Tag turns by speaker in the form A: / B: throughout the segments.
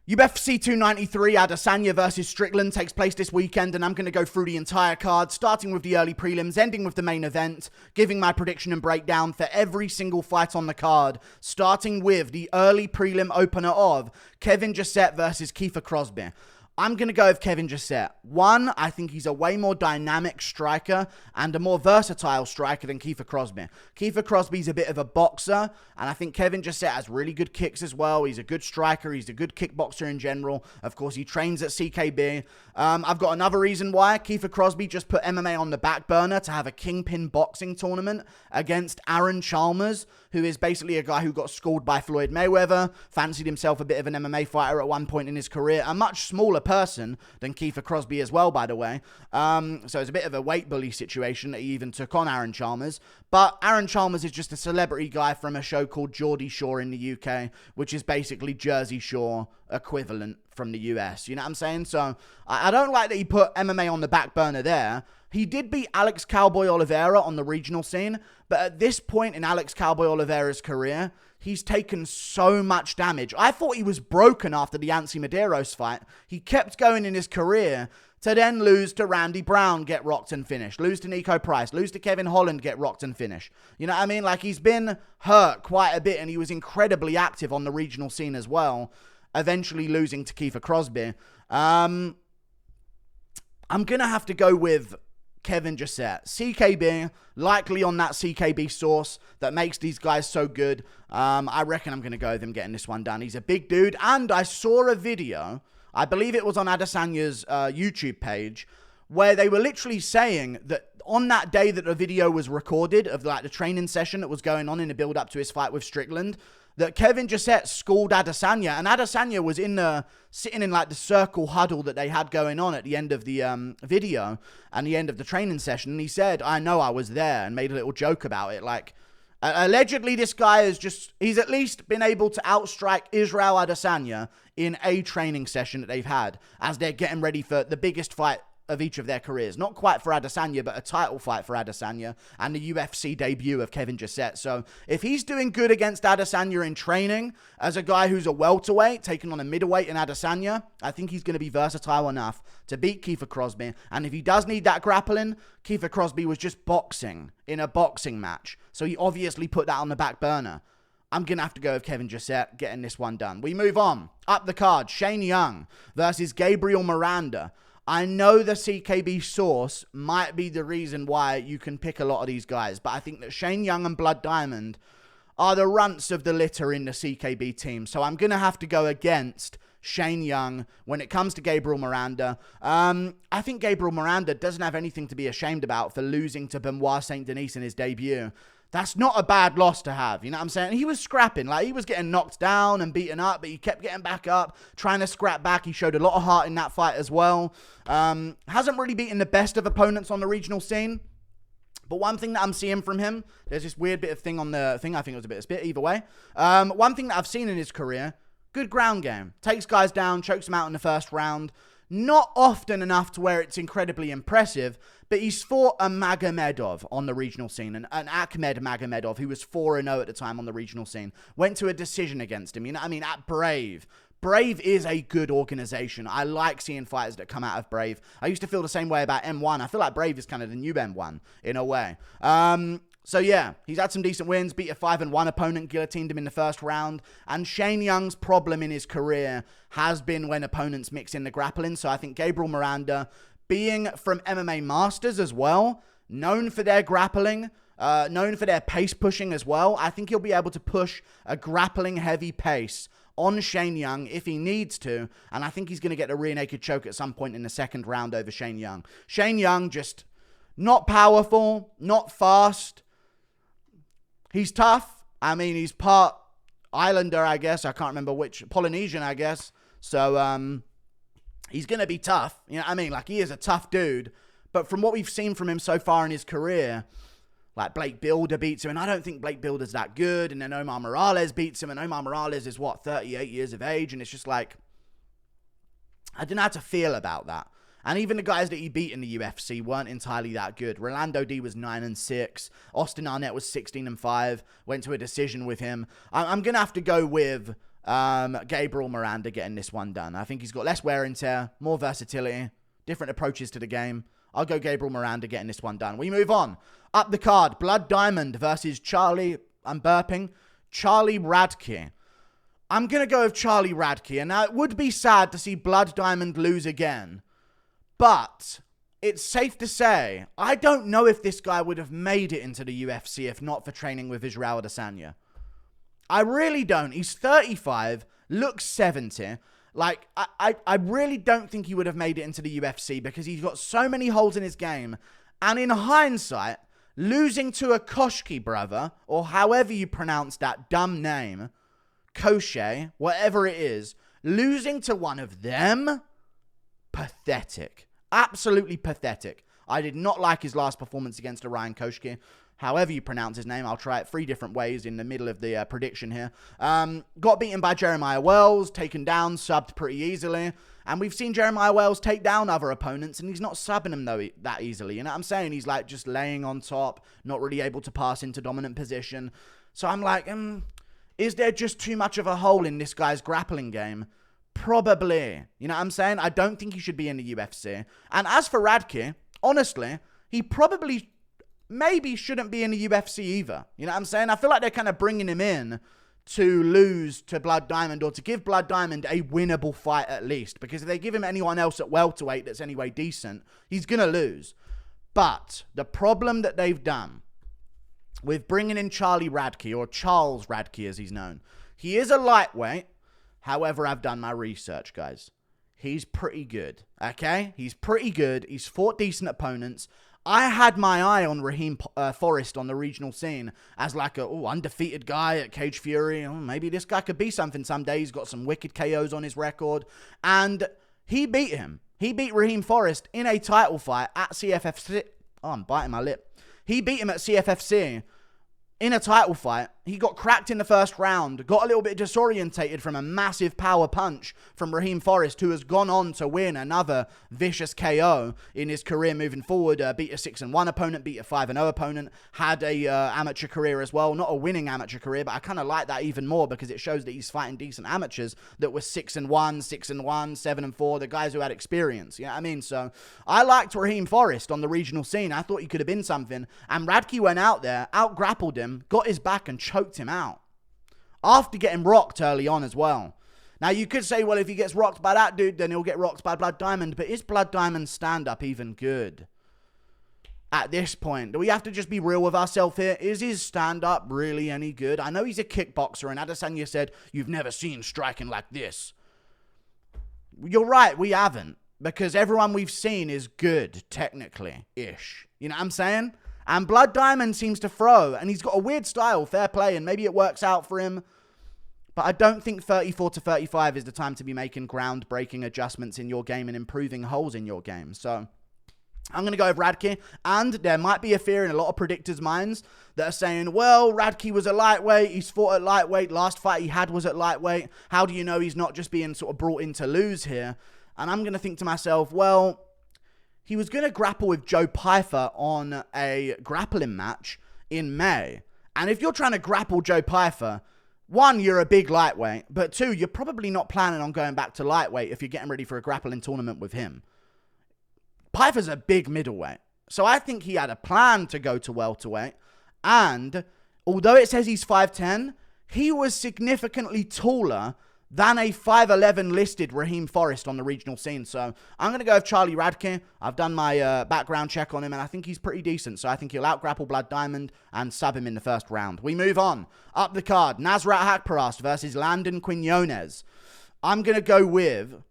A: UFC 293, Adesanya versus Strickland takes place this weekend, and I'm going to go through the entire card, starting with the early prelims, ending with the main event, giving my prediction and breakdown for every single fight on the card, starting with the early prelim opener of Kevin Jousset versus Keifer Crosbie. I'm going to go with Kevin Jousset. One, I think he's a way more dynamic striker and a more versatile striker than Keifer Crosbie. Keifer Crosbie's a bit of a boxer, and I think Kevin Jousset has really good kicks as well. He's a good striker. He's a good kickboxer in general. Of course, he trains at CKB. I've got another reason why. Keifer Crosbie just put MMA on the back burner to have a kingpin boxing tournament against Aaron Chalmers, who is basically a guy who got schooled by Floyd Mayweather, fancied himself a bit of an MMA fighter at one point in his career, a much smaller person than Keifer Crosbie as well, by the way. So it's a bit of a weight bully situation that he even took on Aaron Chalmers. But Aaron Chalmers is just a celebrity guy from a show called Geordie Shore in the UK, which is basically Jersey Shore equivalent from the US. You know what I'm saying? So I don't like that he put MMA on the back burner there. He did beat Alex Cowboy Oliveira on the regional scene, but at this point in Alex Cowboy Oliveira's career, he's taken so much damage. I thought he was broken after the Yancy Medeiros fight. He kept going in his career to then lose to Randy Brown, get rocked and finish. Lose to Nico Price. Lose to Kevin Holland, get rocked and finish. You know what I mean? Like, he's been hurt quite a bit, and he was incredibly active on the regional scene as well, eventually losing to Keifer Crosbie. I'm going to have to go with Kevin Jousset. CKB, likely on that CKB sauce that makes these guys so good. I reckon I'm going to go with him getting this one done. He's a big dude, and I saw a video, I believe it was on Adesanya's YouTube page, where they were literally saying that on that day that the video was recorded of like the training session that was going on in the build-up to his fight with Strickland, that Kevin Jousset schooled Adesanya, and Adesanya was sitting in like the circle huddle that they had going on at the end of the video and the end of the training session, and he said, "I know I was there," and made a little joke about it. Like, allegedly this guy he's at least been able to outstrike Israel Adesanya in a training session that they've had as they're getting ready for the biggest fight of each of their careers. Not quite for Adesanya, but a title fight for Adesanya and the UFC debut of Kevin Jousset. So if he's doing good against Adesanya in training as a guy who's a welterweight taking on a middleweight in Adesanya, I think he's going to be versatile enough to beat Keifer Crosbie. And if he does need that grappling, Keifer Crosbie was just boxing in a boxing match. So he obviously put that on the back burner. I'm going to have to go with Kevin Jousset getting this one done. We move on. Up the card, Shane Young versus Gabriel Miranda. I know the CKB source might be the reason why you can pick a lot of these guys, but I think that Shane Young and Blood Diamond are the runts of the litter in the CKB team. So I'm going to have to go against Shane Young when it comes to Gabriel Miranda. I think Gabriel Miranda doesn't have anything to be ashamed about for losing to Benoit Saint Denis in his debut. That's not a bad loss to have, you know what I'm saying? He was scrapping, like he was getting knocked down and beaten up, but he kept getting back up, trying to scrap back. He showed a lot of heart in that fight as well. Hasn't really beaten the best of opponents on the regional scene. But one thing that I'm seeing from him, there's this weird bit of thing on the thing, I think it was a bit of spit, either way. One thing that I've seen in his career, good ground game. Takes guys down, chokes them out in the first round. Not often enough to where it's incredibly impressive, but he's fought a Magomedov on the regional scene, an Ahmed Magomedov, who was 4-0 at the time on the regional scene. Went to a decision against him, you know what I mean, at Brave. Brave is a good organization. I like seeing fighters that come out of Brave. I used to feel the same way about M1. I feel like Brave is kind of the new M1, in a way. So yeah, he's had some decent wins, beat a 5-1 opponent, guillotined him in the first round. And Shane Young's problem in his career has been when opponents mix in the grappling. So I think Gabriel Miranda, being from MMA Masters as well, known for their grappling, known for their pace pushing as well, I think he'll be able to push a grappling heavy pace on Shane Young if he needs to. And I think he's going to get a rear naked choke at some point in the second round over Shane Young. Shane Young just not powerful, not fast. He's tough. I mean, he's part Islander, I guess. I can't remember which. Polynesian, I guess. So, he's going to be tough. You know what I mean? Like, he is a tough dude. But from what we've seen from him so far in his career, like, Blake Bilder beats him, and I don't think Blake Bilder's that good. And then Omar Morales beats him, and Omar Morales is, 38 years of age? And it's just like, I don't know how to feel about that. And even the guys that he beat in the UFC weren't entirely that good. Rolando D was 9-6. Austen Arnett was 16-5. Went to a decision with him. I'm going to have to go with Gabriel Miranda getting this one done. I think he's got less wear and tear, more versatility, different approaches to the game. I'll go Gabriel Miranda getting this one done. We move on. Up the card, Blood Diamond versus Charlie Radtke. I'm going to go with Charlie Radtke. And now it would be sad to see Blood Diamond lose again. But it's safe to say, I don't know if this guy would have made it into the UFC if not for training with Israel Adesanya. I really don't. He's 35, looks 70. Like, I really don't think he would have made it into the UFC because he's got so many holes in his game. And in hindsight, losing to a Koshki brother, or however you pronounce that dumb name, Koshe, whatever it is, losing to one of them, pathetic. Absolutely pathetic. I did not like his last performance against Orion Koshki. However you pronounce his name, I'll try it 3 different ways in the middle of the prediction here. Got beaten by Jeremiah Wells, taken down, subbed pretty easily. And we've seen Jeremiah Wells take down other opponents, and he's not subbing them though that easily. You know what I'm saying? He's like just laying on top, not really able to pass into dominant position. So I'm like, is there just too much of a hole in this guy's grappling game? Probably. You know what I'm saying? I don't think he should be in the UFC. And as for Radtke, honestly, he probably maybe shouldn't be in the UFC either. You know what I'm saying? I feel like they're kind of bringing him in to lose to Blood Diamond, or to give Blood Diamond a winnable fight at least. Because if they give him anyone else at welterweight that's anyway decent, he's going to lose. But the problem that they've done with bringing in Charlie Radtke, or Charles Radtke as he's known, he is a lightweight. However, I've done my research, guys. He's pretty good, okay? He's pretty good. He's fought decent opponents. I had my eye on Raheem Forrest on the regional scene as like a undefeated guy at Cage Fury. Maybe this guy could be something someday. He's got some wicked KOs on his record. And he beat him. He beat Raheem Forrest in a title fight at CFFC. Oh, I'm biting my lip. He beat him at CFFC in a title fight. He got cracked in the first round, got a little bit disorientated from a massive power punch from Raheem Forrest, who has gone on to win another vicious KO in his career moving forward. Beat a 6-1 opponent, beat a 5-0 opponent, had a amateur career as well. Not a winning amateur career, but I kind of like that even more because it shows that he's fighting decent amateurs that were 6-1, 6-1, 7-4, the guys who had experience. You know what I mean? So I liked Raheem Forrest on the regional scene. I thought he could have been something. And Radtke went out there, out-grappled him, got his back and choked him out after getting rocked early on as well. Now you could say, well, if he gets rocked by that dude, then he'll get rocked by Blood Diamond. But is Blood Diamond's stand-up even good at this point? Do we have to just be real with ourselves here? Is his stand-up really any good? I know he's a kickboxer, and Adesanya said, you've never seen striking like this. You're right, we haven't. Because everyone we've seen is good, technically-ish. You know what I'm saying? And Blood Diamond seems to throw, and he's got a weird style, fair play, and maybe it works out for him. But I don't think 34 to 35 is the time to be making groundbreaking adjustments in your game and improving holes in your game. So I'm going to go with Radtke, and there might be a fear in a lot of predictors' minds that are saying, well, Radtke was a lightweight, he's fought at lightweight, last fight he had was at lightweight. How do you know he's not just being sort of brought in to lose here? And I'm going to think to myself, well, he was going to grapple with Joe Keifer on a grappling match in May. And if you're trying to grapple Joe Keifer, 1, you're a big lightweight, but 2, you're probably not planning on going back to lightweight if you're getting ready for a grappling tournament with him. Keifer's a big middleweight. So I think he had a plan to go to welterweight. And although it says he's 5'10", he was significantly taller than a 5'11" listed Raheem Forrest on the regional scene. So I'm going to go with Charlie Radtke. I've done my background check on him, and I think he's pretty decent. So I think he'll out-grapple Blood Diamond and sub him in the first round. We move on. Up the card, Nasrat Haqparast versus Landon Quinones. I'm going to go with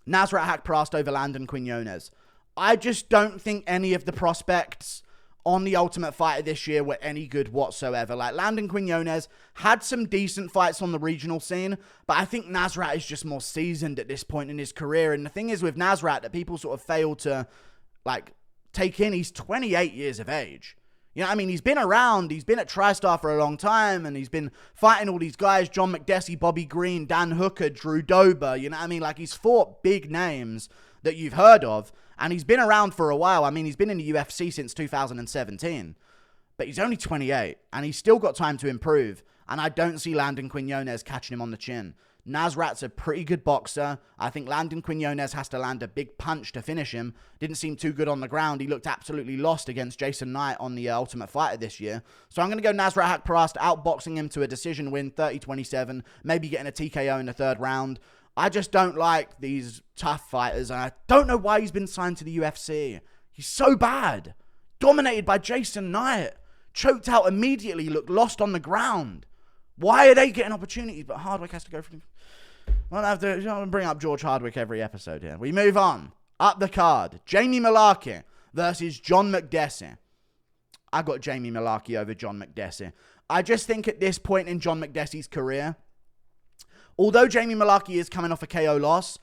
A: Nasrat Haqparast over Landon Quinones. I just don't think any of the prospects on the Ultimate Fighter this year were any good whatsoever. Like, Landon Quinones had some decent fights on the regional scene, but I think Nasrat is just more seasoned at this point in his career. And the thing is with Nasrat that people sort of fail to, like, take in, he's 28 years of age. You know what I mean? He's been around, he's been at TriStar for a long time, and he's been fighting all these guys, John Makdessi, Bobby Green, Dan Hooker, Drew Dober, you know what I mean? Like, he's fought big names that you've heard of, and he's been around for a while. I mean, he's been in the UFC since 2017, but he's only 28, and he's still got time to improve. and I don't see Landon Quinones catching him on the chin. Nasrat's a pretty good boxer. I think Landon Quinones has to land a big punch to finish him. Didn't seem too good on the ground. He looked absolutely lost against Jason Knight on the Ultimate Fighter this year. So I'm going to go Nasrat Haqparast, outboxing him to a decision win, 30-27, maybe getting a TKO in the third round. I just don't like these tough fighters, and I don't know why he's been signed to the UFC. He's so bad. Dominated by Jason Knight. Choked out immediately, looked lost on the ground. Why are they getting opportunities? But Hardwick has to go for them. I don't have to bring up George Hardwick every episode here. We move on. Up the card. Jamie Mullarkey versus John Makdessi. I got Jamie Mullarkey over John Makdessi. I just think at this point in John Makdessi's career, although Jamie Mullarkey is coming off a KO loss,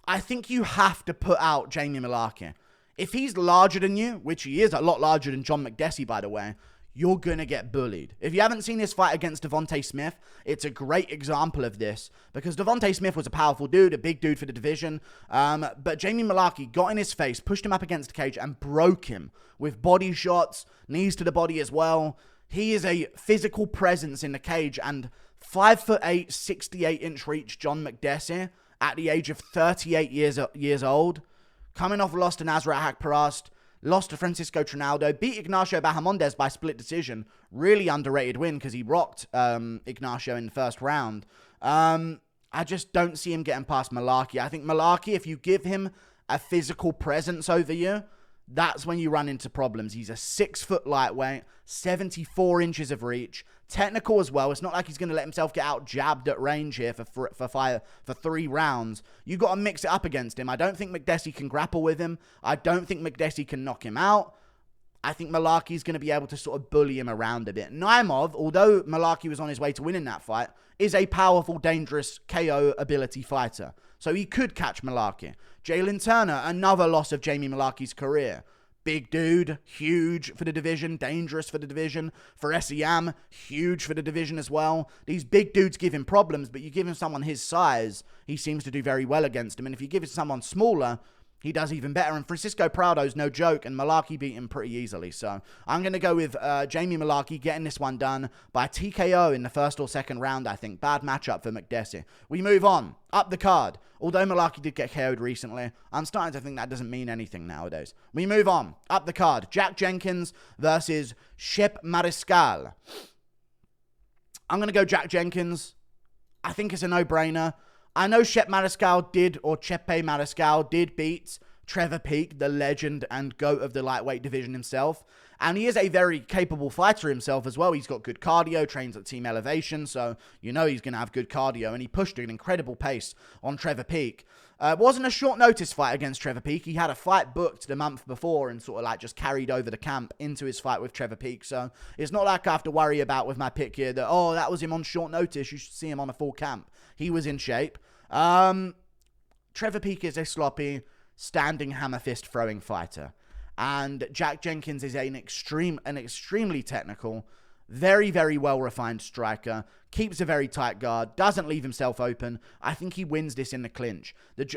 A: I think you have to put out Jamie Mullarkey. If he's larger than you, which he is a lot larger than John Makdessi, by the way, you're going to get bullied. If you haven't seen this fight against Devontae Smith, it's a great example of this, because Devontae Smith was a powerful dude, a big dude for the division, but Jamie Mullarkey got in his face, pushed him up against the cage, and broke him with body shots, knees to the body as well. He is a physical presence in the cage, and 5'8", 68-inch reach John Makdessi, at the age of 38 years old, coming off a loss to Nasrat Haqparast, lost to Francisco Trinaldo, beat Ignacio Bahamondes by split decision. Really underrated win because he rocked Ignacio in the first round. I just don't see him getting past Mullarkey. I think Mullarkey, if you give him a physical presence over you, that's when you run into problems. He's a 6-foot lightweight, 74 inches of reach, technical as well. It's not like he's going to let himself get out jabbed at range here for 3 rounds. You got to mix it up against him. I don't think Makdessi can grapple with him. I don't think Makdessi can knock him out. I think Mullarkey's going to be able to sort of bully him around a bit. Naimov, although Mullarkey was on his way to winning that fight, is a powerful, dangerous KO ability fighter. So he could catch Mullarkey. Jalen Turner, another loss of Jamie Mullarkey's career. Big dude, huge for the division, dangerous for the division. For SEM, huge for the division as well. These big dudes give him problems, but you give him someone his size, he seems to do very well against him. And if you give it someone smaller, he does even better. And Francisco Prado's no joke, and Mullarkey beat him pretty easily. So I'm going to go with Jamie Mullarkey getting this one done by TKO in the first or second round, I think. Bad matchup for Makdessi. We move on. Up the card. Although Mullarkey did get KO'd recently, I'm starting to think that doesn't mean anything nowadays. We move on. Up the card. Jack Jenkins versus Chepe Mariscal. I'm going to go Jack Jenkins. I think it's a no-brainer. I know Chepe Mariscal did beat Trevor Peek, the legend and GOAT of the lightweight division himself. And he is a very capable fighter himself as well. He's got good cardio, trains at Team Elevation, so you know he's going to have good cardio. And he pushed an incredible pace on Trevor Peek. It wasn't a short notice fight against Trevor Peek. He had a fight booked the month before and sort of like just carried over the camp into his fight with Trevor Peek. So it's not like I have to worry about with my pick here that, oh, that was him on short notice. You should see him on a full camp. He was in shape. Trevor Peek is a sloppy, standing hammer fist throwing fighter. And Jack Jenkins is an extremely technical, very, very well-refined striker. Keeps a very tight guard. Doesn't leave himself open. I think he wins this in the clinch.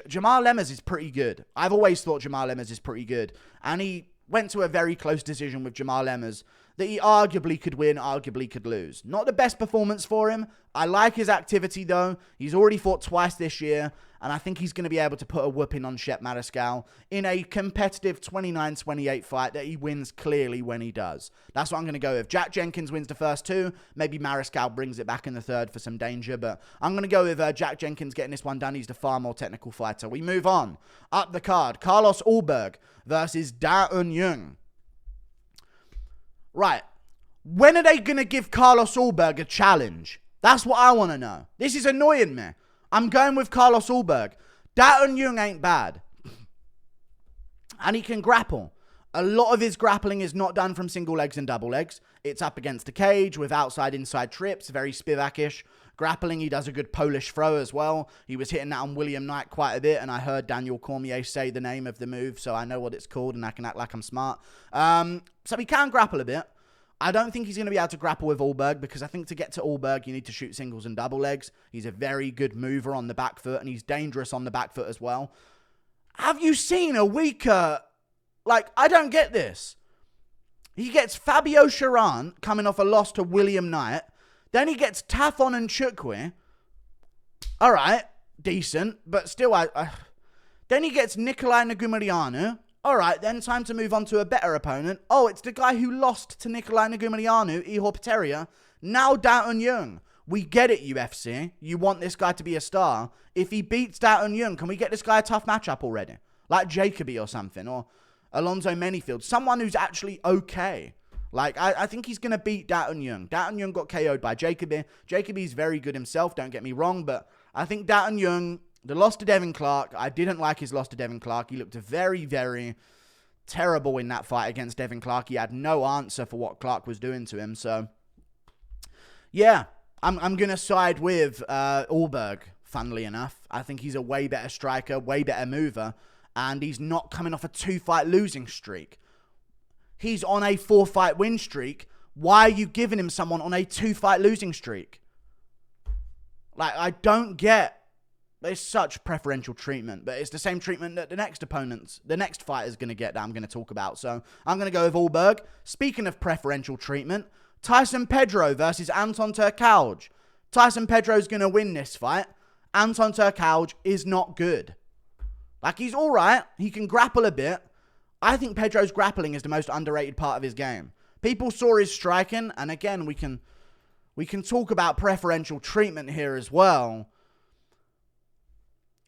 A: Jamal Lemmers is pretty good. I've always thought Jamal Lemmers is pretty good. And he went to a very close decision with Jamal Lemmers that he arguably could win, arguably could lose. Not the best performance for him. I like his activity, though. He's already fought twice this year, and I think he's going to be able to put a whooping on Chepe Mariscal in a competitive 29-28 fight that he wins clearly when he does. That's what I'm going to go with. Jack Jenkins wins the first two. Maybe Mariscal brings it back in the third for some danger, but I'm going to go with Jack Jenkins getting this one done. He's the far more technical fighter. We move on. Up the card, Carlos Ulberg versus Jung. Right. When are they going to give Carlos Ulberg a challenge? That's what I want to know. This is annoying me. I'm going with Carlos Ulberg. Jung ain't bad. And he can grapple. A lot of his grappling is not done from single legs and double legs. It's up against the cage with outside-inside trips, very Spivak-ish. Grappling, he does a good Polish throw as well. He was hitting that on William Knight quite a bit, and I heard Daniel Cormier say the name of the move, so I know what it's called, and I can act like I'm smart. So he can grapple a bit. I don't think he's going to be able to grapple with Ulberg, because I think to get to Ulberg, you need to shoot singles and double legs. He's a very good mover on the back foot, and he's dangerous on the back foot as well. Have you seen a weaker... I don't get this. He gets Fabio Charant coming off a loss to William Knight, Then he gets Tafon and Chukwi. All right, decent, but still, then he gets Nikolai Nagumilianu. All right, then time to move on to a better opponent. Oh, it's the guy who lost to Nikolai Nagumilianu, Ihor Peteria. Now Daeun Jung. We get it, UFC. You want this guy to be a star. If he beats Daeun Jung, can we get this guy a tough matchup already? Like Jacoby or something, or Alonzo Manyfield. Someone who's actually okay. Like, I think he's going to beat Daeun Jung. Daeun Jung got KO'd by Jacoby. Jacoby's very good himself, don't get me wrong, but I think Daeun Jung, the loss to Devin Clark, I didn't like his loss to Devin Clark. He looked very, very terrible in that fight against Devin Clark. He had no answer for what Clark was doing to him, so yeah, I'm going to side with Ulberg, funnily enough. I think he's a way better striker, way better mover, and he's not coming off a 2-fight losing streak. He's on a 4-fight win streak. Why are you giving him someone on a 2-fight losing streak? Like, I don't get. It's such preferential treatment, but it's the same treatment that the next fighter is going to get that I'm going to talk about. So I'm going to go with Ulberg. Speaking of preferential treatment, Tyson Pedro versus Anton Turkalj. Tyson Pedro's going to win this fight. Anton Turkalj is not good. Like, he's all right. He can grapple a bit. I think Pedro's grappling is the most underrated part of his game. People saw his striking, and again, we can talk about preferential treatment here as well.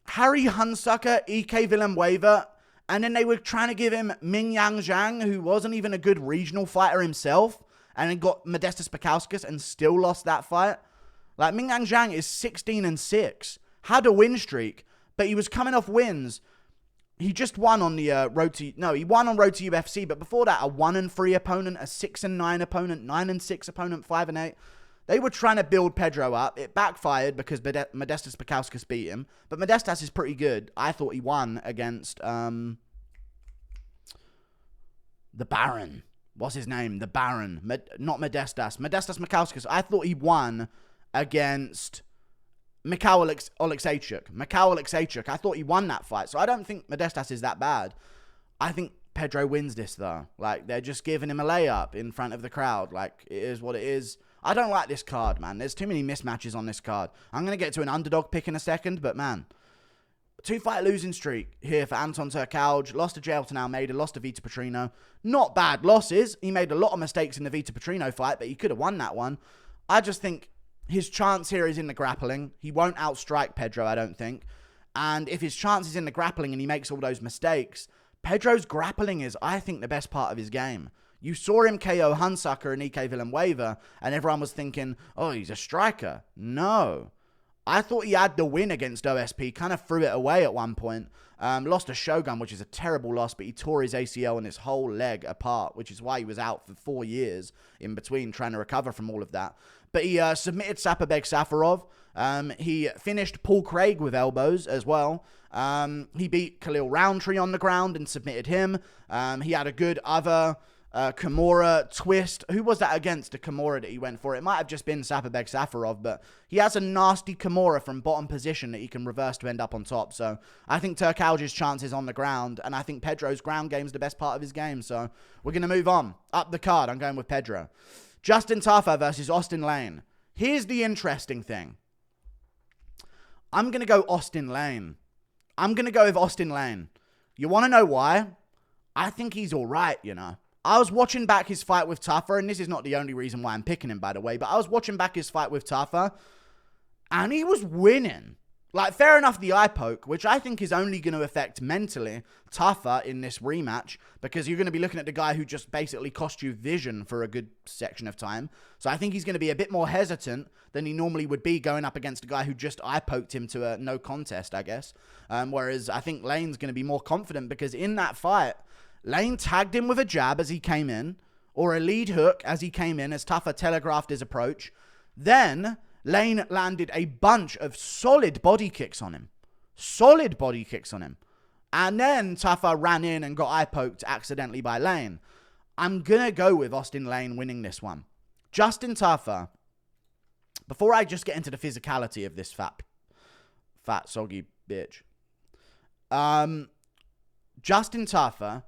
A: Harry Hunsucker, EK Villanueva, and then they were trying to give him Mingyang Zhang, who wasn't even a good regional fighter himself, and then got Modestas Bukauskas and still lost that fight. Like, Mingyang Zhang is 16-6, had a win streak, but he was coming off wins. He just won on the he won on road to UFC, but before that, a 1-3 opponent, a 6-9 opponent, 9-6 opponent, 5-8. They were trying to build Pedro up. It backfired because Modestas Bukauskas beat him, but Modestas is pretty good. I thought he won against the Baron. What's his name? The Baron. Not Modestas. Modestas Bukauskas. I thought he won against Mikhail Oleksiejczuk. I thought he won that fight, so I don't think Modestas is that bad. I think Pedro wins this, though. Like, they're just giving him a layup in front of the crowd. Like, it is what it is. I don't like this card, man. There's too many mismatches on this card. I'm going to get to an underdog pick in a second, but, man, 2-fight losing streak here for Anton Turkalj. Lost to Jailton Almeida, lost to Vito Petrino. Not bad losses. He made a lot of mistakes in the Vito Petrino fight, but he could have won that one. I just think his chance here is in the grappling. He won't outstrike Pedro, I don't think. And if his chance is in the grappling and he makes all those mistakes, Pedro's grappling is, I think, the best part of his game. You saw him KO Hunsucker and EK Villanueva, and everyone was thinking, oh, he's a striker. No. I thought he had the win against OSP, kind of threw it away at one point. Lost to Shogun, which is a terrible loss, but he tore his ACL and his whole leg apart, which is why he was out for 4 years in between trying to recover from all of that. But he submitted Saparbek Safarov. He finished Paul Craig with elbows as well. He beat Khalil Roundtree on the ground and submitted him. He had a good other Kimura twist. Who was that against, the Kimura that he went for? It might have just been Saparbek Safarov, but he has a nasty Kimura from bottom position that he can reverse to end up on top. So I think Turkalj's chances on the ground, and I think Pedro's ground game is the best part of his game. So we're going to move on. Up the card, I'm going with Pedro. Justin Tafa versus Austen Lane. Here's the interesting thing. I'm going to go Austen Lane. I'm going to go with Austen Lane. You want to know why? I think he's all right, you know. I was watching back his fight with Tafa, and this is not the only reason why I'm picking him, by the way, but I was watching back his fight with Tafa, and he was winning. Like, fair enough, the eye poke, which I think is only going to affect mentally Tafa in this rematch, because you're going to be looking at the guy who just basically cost you vision for a good section of time. So I think he's going to be a bit more hesitant than he normally would be going up against a guy who just eye poked him to a no contest, I guess. Whereas I think Lane's going to be more confident, because in that fight, Lane tagged him with a jab as he came in, or a lead hook as he came in, as Tafa telegraphed his approach. Then Lane landed a bunch of solid body kicks on him. And then Tafa ran in and got eye-poked accidentally by Lane. I'm going to go with Austen Lane winning this one. Justin Tafa, before I just get into the physicality of this fat soggy bitch. Justin Tafa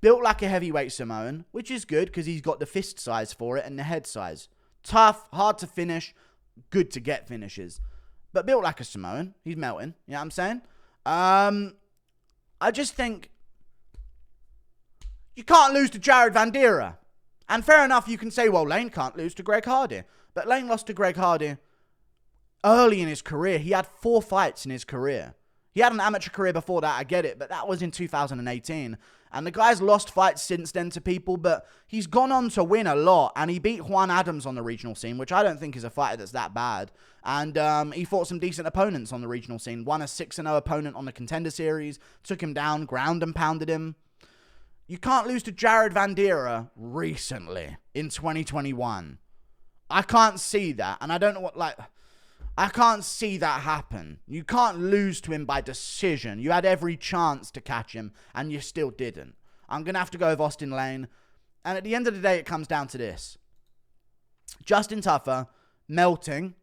A: built like a heavyweight Samoan, which is good because he's got the fist size for it and the head size. Tough, hard to finish, good to get finishes. But built like a Samoan. He's melting. You know what I'm saying? I just think you can't lose to Jared Vandeera. And fair enough, you can say, well, Lane can't lose to Greg Hardy. But Lane lost to Greg Hardy early in his career. He had 4 fights in his career. He had an amateur career before that, I get it, but that was in 2018. And the guy's lost fights since then to people, but he's gone on to win a lot. And he beat Juan Adams on the regional scene, which I don't think is a fighter that's that bad. And he fought some decent opponents on the regional scene. Won a 6-0 opponent on the Contender Series. Took him down, ground and pounded him. You can't lose to Jared Vandeera recently in 2021. I can't see that. And I don't know what, I can't see that happen. You can't lose to him by decision. You had every chance to catch him, and you still didn't. I'm going to have to go with Austen Lane. And at the end of the day, it comes down to this. Justin Tafa, melting,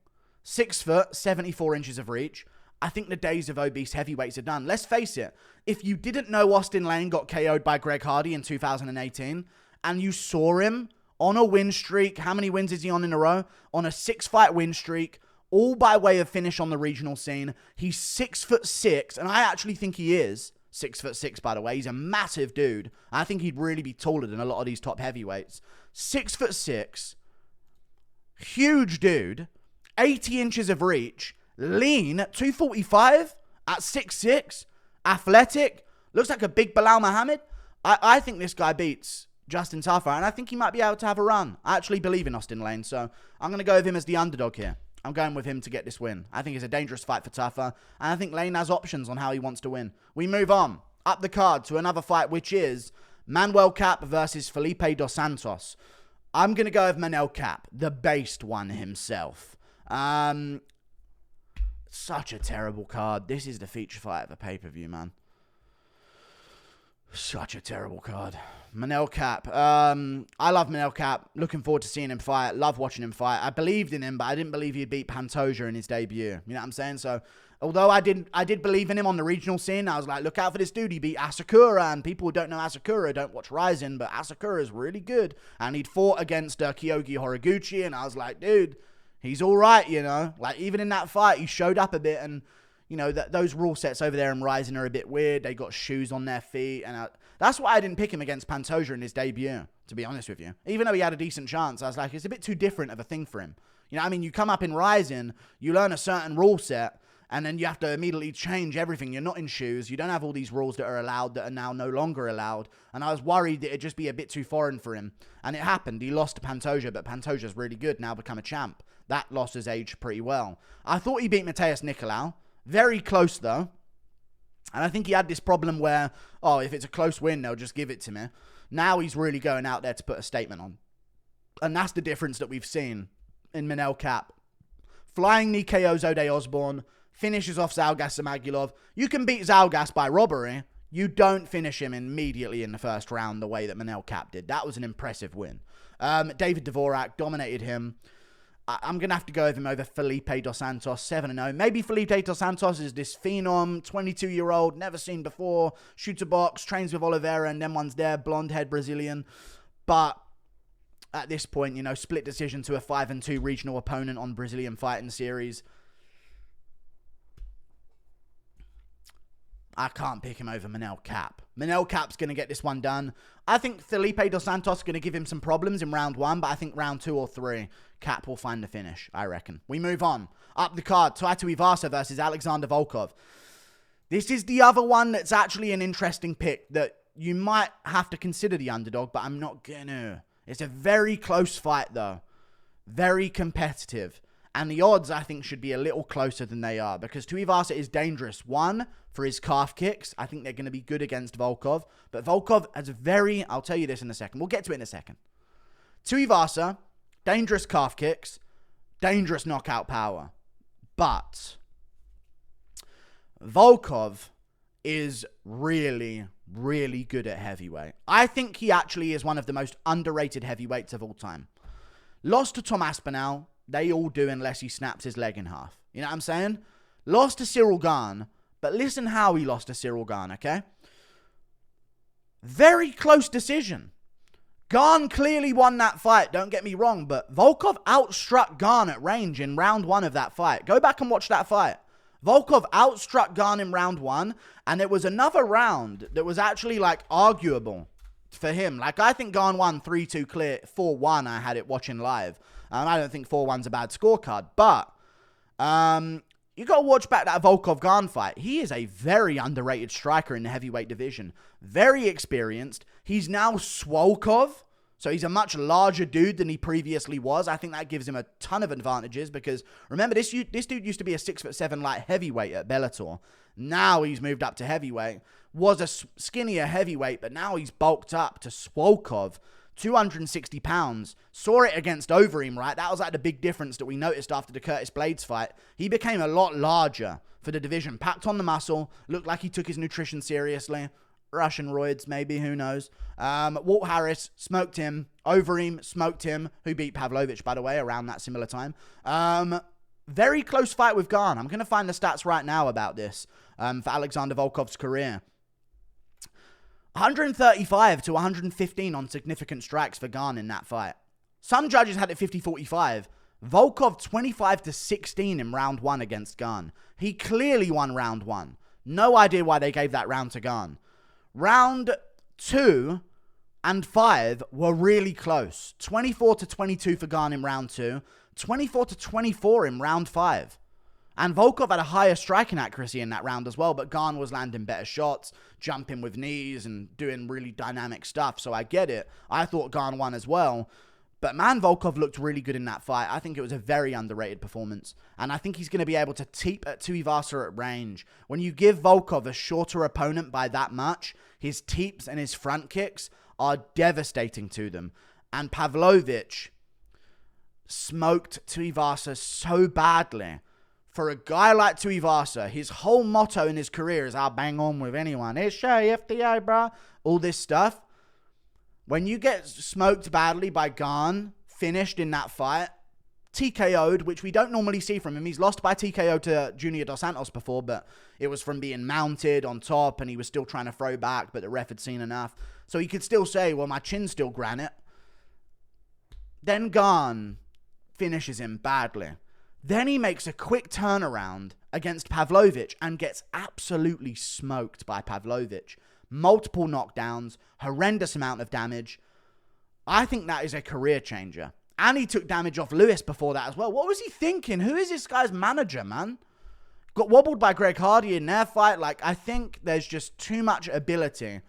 A: 6 foot, 74 inches of reach. I think the days of obese heavyweights are done. Let's face it. If you didn't know Austen Lane got KO'd by Greg Hardy in 2018, and you saw him on a win streak, how many wins is he on in a row? On a 6-fight win streak, all by way of finish on the regional scene. He's 6'6", and I actually think he is 6'6", by the way. He's a massive dude. I think he'd really be taller than a lot of these top heavyweights. 6'6", huge dude, 80 inches of reach, lean, 245 at 6'6", athletic, looks like a big Bilal Muhammad. I think this guy beats Justin Tafa, and I think he might be able to have a run. I actually believe in Austen Lane, so I'm going to go with him as the underdog here. I'm going with him to get this win. I think it's a dangerous fight for Tafa, and I think Lane has options on how he wants to win. We move on up the card to another fight, which is Manuel Kape versus Felipe dos Santos. I'm going to go with Manel Kape, the based one himself. Such a terrible card. This is the feature fight of a pay-per-view, man. Such a terrible card. Manel Kape. I love Manel Kape. Looking forward to seeing him fight. Love watching him fight. I believed in him, but I didn't believe he'd beat Pantoja in his debut. You know what I'm saying? So, although I did believe in him on the regional scene, I was like, look out for this dude. He beat Asakura, and people who don't know Asakura don't watch Rising, but Asakura is really good. And he'd fought against Kyogi Horiguchi, and I was like, dude, he's all right, you know? Like, even in that fight, he showed up a bit, and you know, those rule sets over there in Rising are a bit weird. They got shoes on their feet. And that's why I didn't pick him against Pantoja in his debut, to be honest with you. Even though he had a decent chance, I was like, it's a bit too different of a thing for him. You know what I mean? You come up in Rising, you learn a certain rule set, and then you have to immediately change everything. You're not in shoes. You don't have all these rules that are allowed that are now no longer allowed. And I was worried that it'd just be a bit too foreign for him. And it happened. He lost to Pantoja, but Pantoja's really good, now become a champ. That loss has aged pretty well. I thought he beat Mateus Nicolau. Very close, though. And I think he had this problem where, oh, if it's a close win, they'll just give it to me. Now he's really going out there to put a statement on. And that's the difference that we've seen in Manel Kape. Flying knee KOs Ode Osborne, finishes off Zhalgas Samagulov. You can beat Zhalgas by robbery. You don't finish him immediately in the first round the way that Manel Kape did. That was an impressive win. David Dvorak dominated him. I'm going to have to go with him over Felipe dos Santos, 7-0. Maybe Felipe dos Santos is this phenom, 22-year-old, never seen before, shoots a box, trains with Oliveira, and then one's there, blonde-haired Brazilian. But at this point, you know, split decision to a 5-2 regional opponent on Brazilian Fighting Series. I can't pick him over Manel Kape. Manel Kape's going to get this one done. I think Felipe dos Santos is going to give him some problems in round 1, but I think round 2 or 3, Kape will find the finish, I reckon. We move on. Up the card, Tuivasa versus Alexander Volkov. This is the other one that's actually an interesting pick that you might have to consider the underdog, but I'm not going to. It's a very close fight, though. Very competitive. And the odds, I think, should be a little closer than they are, because Tuivasa is dangerous. One, for his calf kicks. I think they're going to be good against Volkov. But Volkov has a very... I'll tell you this in a second. We'll get to it in a second. Tuivasa, dangerous calf kicks, dangerous knockout power. But Volkov is really, really good at heavyweight. I think he actually is one of the most underrated heavyweights of all time. Lost to Tom Aspinall. They all do unless he snaps his leg in half. You know what I'm saying? Lost to Cyril Gane. But listen how he lost to Cyril Gane, okay? Very close decision. Gane clearly won that fight, don't get me wrong, but Volkov outstruck Gane at range in round 1 of that fight. Go back and watch that fight. Volkov outstruck Gane in round 1, and it was another round that was actually, like, arguable for him. Like, I think Gane won 3-2 clear, 4-1 I had it watching live. I don't think 4-1's a bad scorecard, but you got to watch back that Volkov-Gane fight. He is a very underrated striker in the heavyweight division. Very experienced. He's now Swolkov, so he's a much larger dude than he previously was. I think that gives him a ton of advantages because, remember, this dude used to be a 6'7" light heavyweight at Bellator. Now he's moved up to heavyweight. Was a skinnier heavyweight, but now he's bulked up to Swolkov. 260 pounds. Saw it against Overeem, right? That was like the big difference that we noticed after the Curtis Blades fight. He became a lot larger for the division. Packed on the muscle. Looked like he took his nutrition seriously. Russian roids, maybe. Who knows? Walt Harris smoked him. Overeem smoked him. Who beat Pavlovich, by the way, around that similar time. Very close fight with Gane. I'm going to find the stats right now about this for Alexander Volkov's career. 135 to 115 on significant strikes for Gane in that fight. Some judges had it 50-45. Volkov 25 to 16 in round 1 against Gane. He clearly won round 1. No idea why they gave that round to Gane. Round 2 and 5 were really close. 24 to 22 for Gane in round 2. 24 to 24 in round 5. And Volkov had a higher striking accuracy in that round as well, but Gane was landing better shots, jumping with knees and doing really dynamic stuff, so I get it. I thought Gane won as well. But man, Volkov looked really good in that fight. I think it was a very underrated performance. And I think he's going to be able to teep at Tuivasa at range. When you give Volkov a shorter opponent by that much, his teeps and his front kicks are devastating to them. And Pavlovich smoked Tuivasa so badly. For a guy like Tuivasa, his whole motto in his career is, I'll bang on with anyone. It's Shay, FDI, bro. All this stuff. When you get smoked badly by Gane, finished in that fight, TKO'd, which we don't normally see from him. He's lost by TKO to Junior Dos Santos before, but it was from being mounted on top, and he was still trying to throw back, but the ref had seen enough. So he could still say, well, my chin's still granite. Then Gane finishes him badly. Then he makes a quick turnaround against Pavlovich and gets absolutely smoked by Pavlovich. Multiple knockdowns, horrendous amount of damage. I think that is a career changer. And he took damage off Lewis before that as well. What was he thinking? Who is this guy's manager, man? Got wobbled by Greg Hardy in their fight. Like, I think there's just too much ability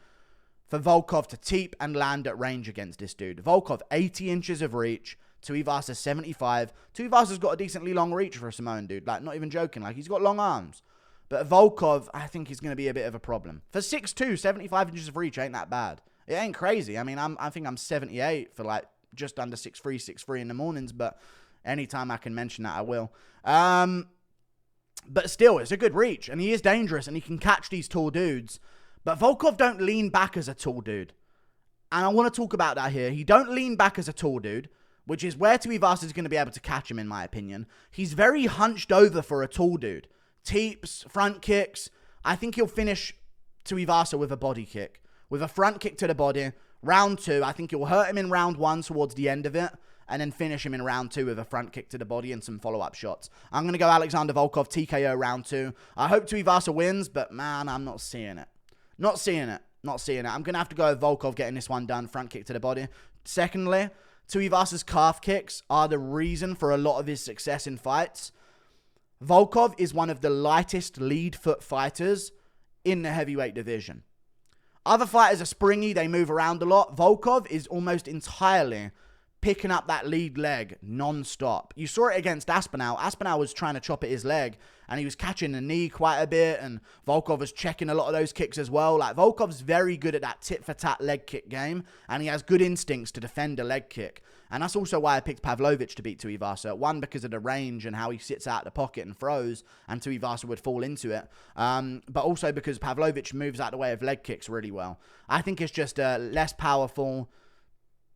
A: for Volkov to teep and land at range against this dude. Volkov, 80 inches of reach. Tuivasa 75. Tuivasa's got a decently long reach for a Samoan dude. Like, not even joking. Like, he's got long arms. But Volkov, I think he's going to be a bit of a problem. For 6'2", 75 inches of reach ain't that bad. It ain't crazy. I mean, I think I'm 78 for, like, just under 6'3", 6'3" in the mornings. But anytime I can mention that, I will. But still, it's a good reach. And he is dangerous. And he can catch these tall dudes. But Volkov don't lean back as a tall dude. And I want to talk about that here. He don't lean back as a tall dude, which is where Tuivasa is going to be able to catch him, in my opinion. He's very hunched over for a tall dude. Teeps, front kicks. I think he'll finish Tuivasa with a body kick. With a front kick to the body. Round 2, I think he'll hurt him in round 1 towards the end of it. And then finish him in round 2 with a front kick to the body and some follow-up shots. I'm going to go Alexander Volkov, TKO round 2. I hope Tuivasa wins, but man, I'm not seeing it. Not seeing it. Not seeing it. I'm going to have to go with Volkov getting this one done. Front kick to the body. Secondly, Tuivasa's calf kicks are the reason for a lot of his success in fights. Volkov is one of the lightest lead foot fighters in the heavyweight division. Other fighters are springy, they move around a lot. Volkov is almost entirely picking up that lead leg non-stop. You saw it against Aspinall. Aspinall was trying to chop at his leg, and he was catching the knee quite a bit, and Volkov was checking a lot of those kicks as well. Like, Volkov's very good at that tit-for-tat leg kick game, and he has good instincts to defend a leg kick. And that's also why I picked Pavlovich to beat Tuivasa. One, because of the range and how he sits out the pocket and throws, and Tuivasa would fall into it. But also because Pavlovich moves out the way of leg kicks really well. I think it's just less powerful,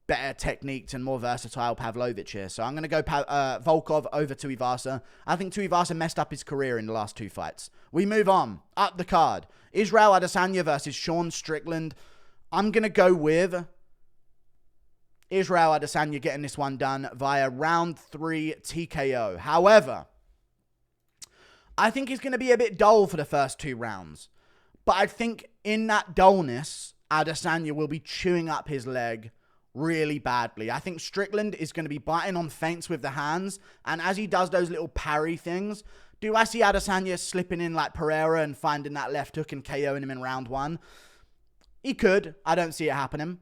A: better techniqued and more versatile Pavlovich here. So I'm going to go Volkov over Tuivasa. I think Tuivasa messed up his career in the last 2 fights. We move on. Up the card. Israel Adesanya versus Sean Strickland. I'm going to go with Israel Adesanya getting this one done via round 3 TKO. However, I think he's going to be a bit dull for the first 2 rounds. But I think in that dullness, Adesanya will be chewing up his leg really badly. I think Strickland is going to be biting on feints with the hands. And as he does those little parry things, do I see Adesanya slipping in like Pereira and finding that left hook and KOing him in round 1? He could. I don't see it happening.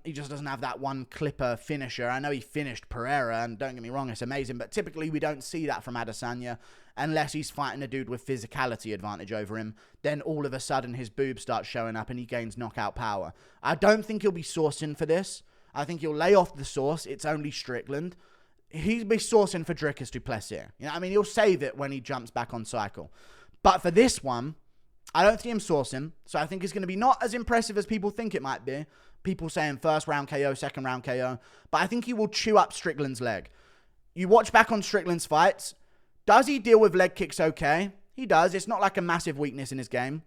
A: He just doesn't have that one clipper finisher. I know he finished Pereira, and don't get me wrong, it's amazing, but typically we don't see that from Adesanya unless he's fighting a dude with physicality advantage over him. Then all of a sudden his boob starts showing up and he gains knockout power. I don't think he'll be sourcing for this. I think he'll lay off the sauce. It's only Strickland. He'll be sourcing for Dricus du Plessis. You know what I mean? He'll save it when he jumps back on cycle. But for this one, I don't see him sourcing, so I think it's going to be not as impressive as people think it might be. People saying first round KO, second round KO. But I think he will chew up Strickland's leg. You watch back on Strickland's fights. Does he deal with leg kicks okay? He does. It's not like a massive weakness in his game.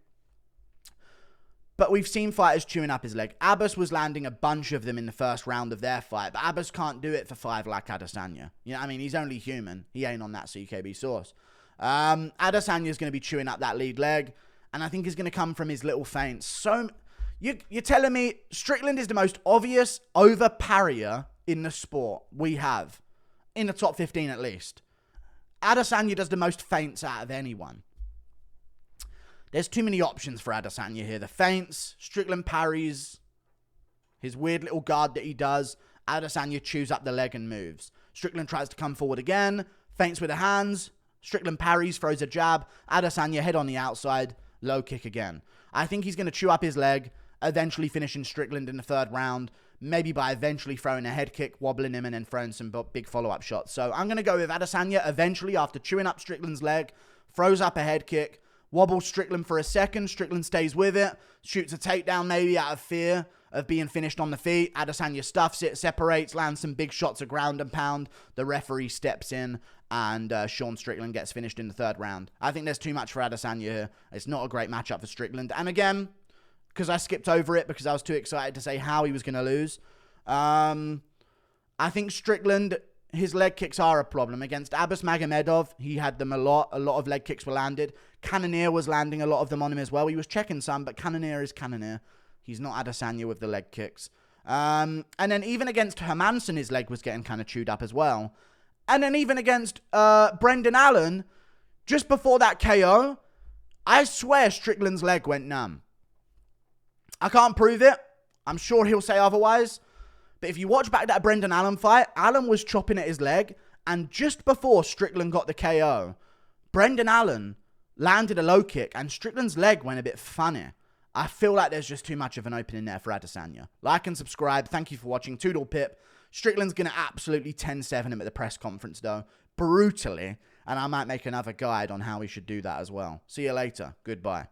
A: But we've seen fighters chewing up his leg. Abbas was landing a bunch of them in the first round of their fight. But Abbas can't do it for 5 like Adesanya. You know what I mean? He's only human. He ain't on that CKB sauce. Adesanya's going to be chewing up that lead leg. And I think he's going to come from his little feints. So you're telling me Strickland is the most obvious over-parrier in the sport we have. In the top 15 at least. Adesanya does the most feints out of anyone. There's too many options for Adesanya here. The feints, Strickland parries, his weird little guard that he does. Adesanya chews up the leg and moves. Strickland tries to come forward again. Feints with the hands. Strickland parries, throws a jab. Adesanya head on the outside. Low kick again. I think he's going to chew up his leg, eventually finishing Strickland in the 3rd round. Maybe by eventually throwing a head kick, wobbling him, and then throwing some big follow-up shots. So I'm going to go with Adesanya eventually, after chewing up Strickland's leg, throws up a head kick, wobbles Strickland for a second. Strickland stays with it, shoots a takedown maybe out of fear of being finished on the feet. Adesanya stuffs it, separates, lands some big shots of ground and pound. The referee steps in, and Sean Strickland gets finished in the 3rd round. I think there's too much for Adesanya here. It's not a great matchup for Strickland. And again, because I skipped over it because I was too excited to say how he was going to lose. I think Strickland, his leg kicks are a problem. Against Abbas Magomedov, he had them a lot. A lot of leg kicks were landed. Cannonier was landing a lot of them on him as well. He was checking some, but Cannonier is Cannonier. He's not Adesanya with the leg kicks. And then even against Hermansson, his leg was getting kind of chewed up as well. And then even against Brendan Allen, just before that KO, I swear Strickland's leg went numb. I can't prove it. I'm sure he'll say otherwise. But if you watch back that Brendan Allen fight, Allen was chopping at his leg. And just before Strickland got the KO, Brendan Allen landed a low kick and Strickland's leg went a bit funny. I feel like there's just too much of an opening there for Adesanya. Like and subscribe. Thank you for watching. Toodle pip. Strickland's going to absolutely 10-7 him at the press conference though. Brutally. And I might make another guide on how he should do that as well. See you later. Goodbye.